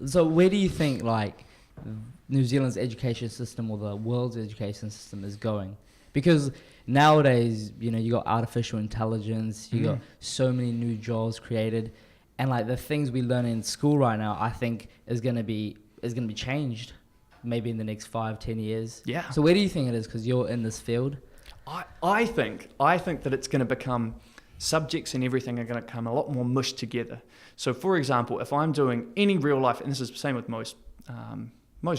So where do you think like New Zealand's education system or the world's education system is going? Because nowadays, you got artificial intelligence, you got so many new jobs created, and like the things we learn in school right now, I think is gonna be changed, maybe in the next 5-10 years. Yeah. So where do you think it is? Because you're in this field. I think that it's going to become, subjects and everything are going to come a lot more mushed together. So for example, if I'm doing any real life, and this is the same with most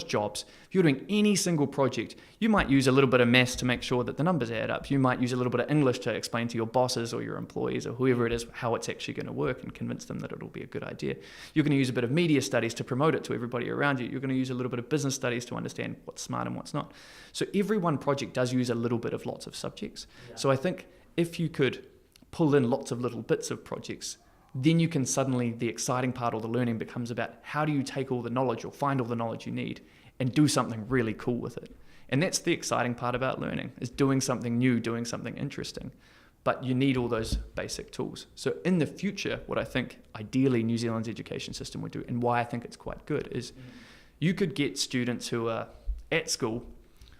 jobs, if you're doing any single project, you might use a little bit of maths to make sure that the numbers add up. You might use a little bit of English to explain to your bosses or your employees or whoever it is how it's actually going to work and convince them that it'll be a good idea. You're going to use a bit of media studies to promote it to everybody around you. You're going to use a little bit of business studies to understand what's smart and what's not. So every one project does use a little bit of lots of subjects. Yeah. So I think if you could pull in lots of little bits of projects, then you can suddenly, the exciting part or the learning becomes about how do you take all the knowledge or find all the knowledge you need and do something really cool with it. And that's the exciting part about learning, is doing something new, doing something interesting. But you need all those basic tools. So in the future, what I think ideally New Zealand's education system would do, and why I think it's quite good, is you could get students who are at school,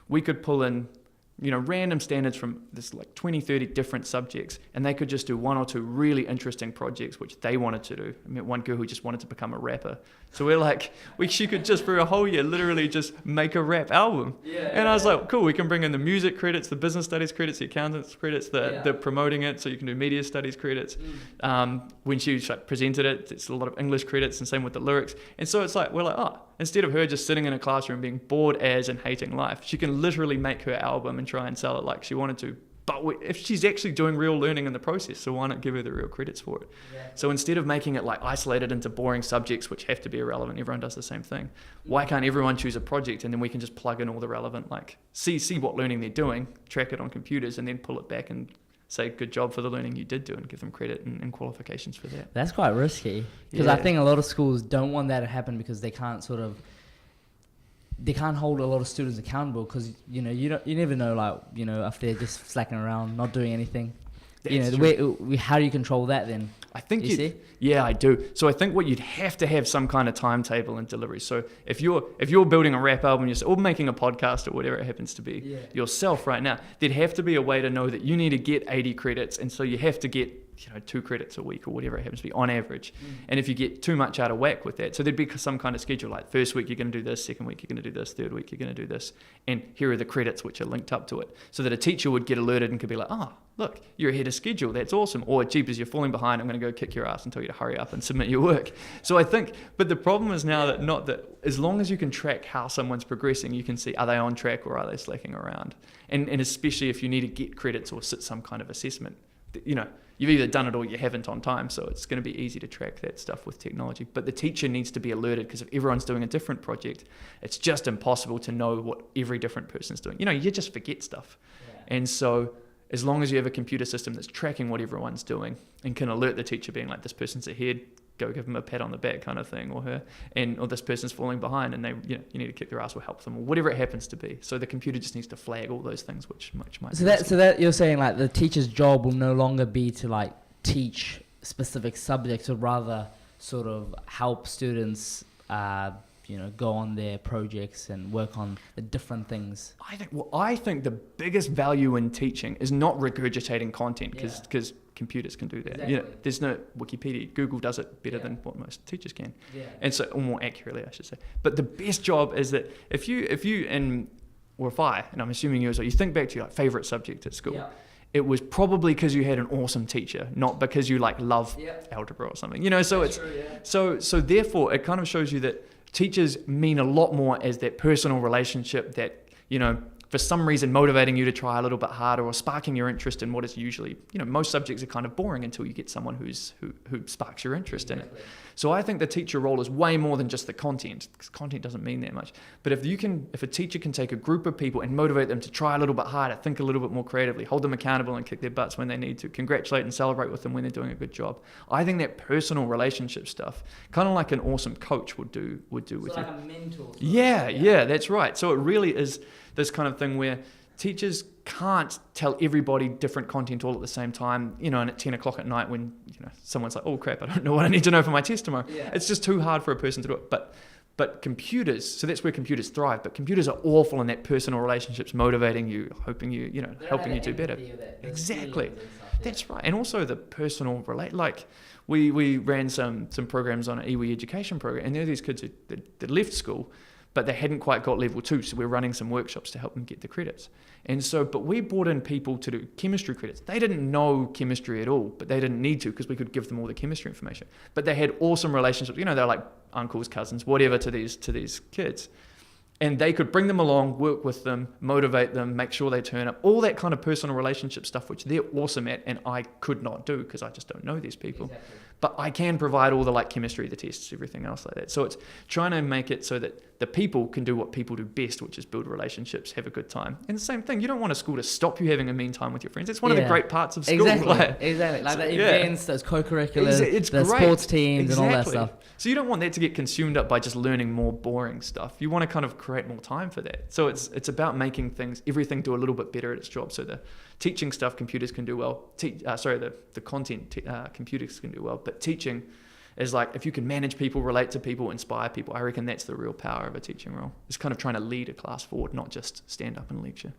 we could pull in random standards from this like 20, 30 different subjects, and they could just do one or two really interesting projects which they wanted to do. I met one girl who just wanted to become a rapper. So we're like, she could just for a whole year literally just make a rap album. And I was like, cool, we can bring in the music credits, the business studies credits, the accountants credits, the promoting it, so you can do media studies credits. When she presented it, it's a lot of English credits, and same with the lyrics. And so it's like, we're like, instead of her just sitting in a classroom being bored as and hating life, she can literally make her album and try and sell it like she wanted to. But if she's actually doing real learning in the process, so why not give her the real credits for it? Yeah. So instead of making it like isolated into boring subjects which have to be irrelevant, everyone does the same thing. Why can't everyone choose a project and then we can just plug in all the relevant, like see what learning they're doing, track it on computers, and then pull it back and say good job for the learning you did do and give them credit and qualifications for that. That's quite risky, because I think a lot of schools don't want that to happen because they can't hold a lot of students accountable, because you never know if they're just slacking around not doing anything. How do you control that then? I think I do. So I think what you'd have to have some kind of timetable and delivery. So if you're building a rap album or making a podcast or whatever it happens to be yourself right now, there'd have to be a way to know that you need to get 80 credits, and so you have to get 2 credits a week or whatever it happens to be on average. And if you get too much out of whack with that, so there'd be some kind of schedule, like first week you're going to do this, second week you're going to do this, third week you're going to do this, and here are the credits which are linked up to it, so that a teacher would get alerted and could be like, look, you're ahead of schedule, that's awesome. Or jeepers, you're falling behind, I'm going to go kick your ass and tell you to hurry up and submit your work. So I think, but the problem is now that as long as you can track how someone's progressing, you can see, are they on track or are they slacking around? And especially if you need to get credits or sit some kind of assessment, you've either done it or you haven't on time, so it's going to be easy to track that stuff with technology. But the teacher needs to be alerted, because if everyone's doing a different project, it's just impossible to know what every different person's doing. You just forget stuff. Yeah. And so as long as you have a computer system that's tracking what everyone's doing and can alert the teacher being like, this person's ahead, go give them a pat on the back kind of thing, or this person's falling behind and they you need to kick their ass or help them, or whatever it happens to be. So the computer just needs to flag all those things which might so that you're saying like the teacher's job will no longer be to like teach specific subjects, or rather sort of help students go on their projects and work on the different things. I think the biggest value in teaching is not regurgitating content, because computers can do that. Exactly. There's no Wikipedia. Google does it better than what most teachers can. Yeah. And so, or more accurately, I should say. But the best job is that if I'm assuming you as well, you think back to your favorite subject at school. Yeah. It was probably because you had an awesome teacher, not because you love algebra or something. So therefore it kind of shows you that teachers mean a lot more as that personal relationship that, for some reason motivating you to try a little bit harder or sparking your interest in what is usually, most subjects are kind of boring until you get someone who sparks your interest in it. So I think the teacher role is way more than just the content, because content doesn't mean that much. But if a teacher can take a group of people and motivate them to try a little bit harder, think a little bit more creatively, hold them accountable and kick their butts when they need to, congratulate and celebrate with them when they're doing a good job. I think that personal relationship stuff, kind of like an awesome coach would do with you. Like a mentor. Yeah, that's right. So it really is this kind of thing where teachers can't tell everybody different content all at the same time, and at 10 o'clock at night when, someone's like, oh crap, I don't know what I need to know for my test tomorrow. Yeah. It's just too hard for a person to do it. But computers, so that's where computers thrive, but computers are awful in that personal relationships, motivating you, helping you, helping you do better. Exactly. That's right. And also the personal like we ran some programs on an iwi education program, and there are these kids that left school, but they hadn't quite got level 2, so we're running some workshops to help them get the credits. And so, but we brought in people to do chemistry credits. They didn't know chemistry at all, but they didn't need to because we could give them all the chemistry information. But they had awesome relationships. They're like uncles, cousins, whatever to these kids. And they could bring them along, work with them, motivate them, make sure they turn up, all that kind of personal relationship stuff, which they're awesome at, and I could not do because I just don't know these people. Exactly. But I can provide all the chemistry, the tests, everything else like that. So it's trying to make it so that the people can do what people do best, which is build relationships, have a good time. And the same thing, you don't want a school to stop you having a mean time with your friends. It's one of the great parts of school. Exactly. Like the events, those co-curriculars, the sports teams and all that stuff. So you don't want that to get consumed up by just learning more boring stuff. You want to kind of create more time for that. So it's about making everything do a little bit better at its job. So the teaching stuff computers can do well. The content computers can do well. But teaching is if you can manage people, relate to people, inspire people, I reckon that's the real power of a teaching role. It's kind of trying to lead a class forward, not just stand up and lecture.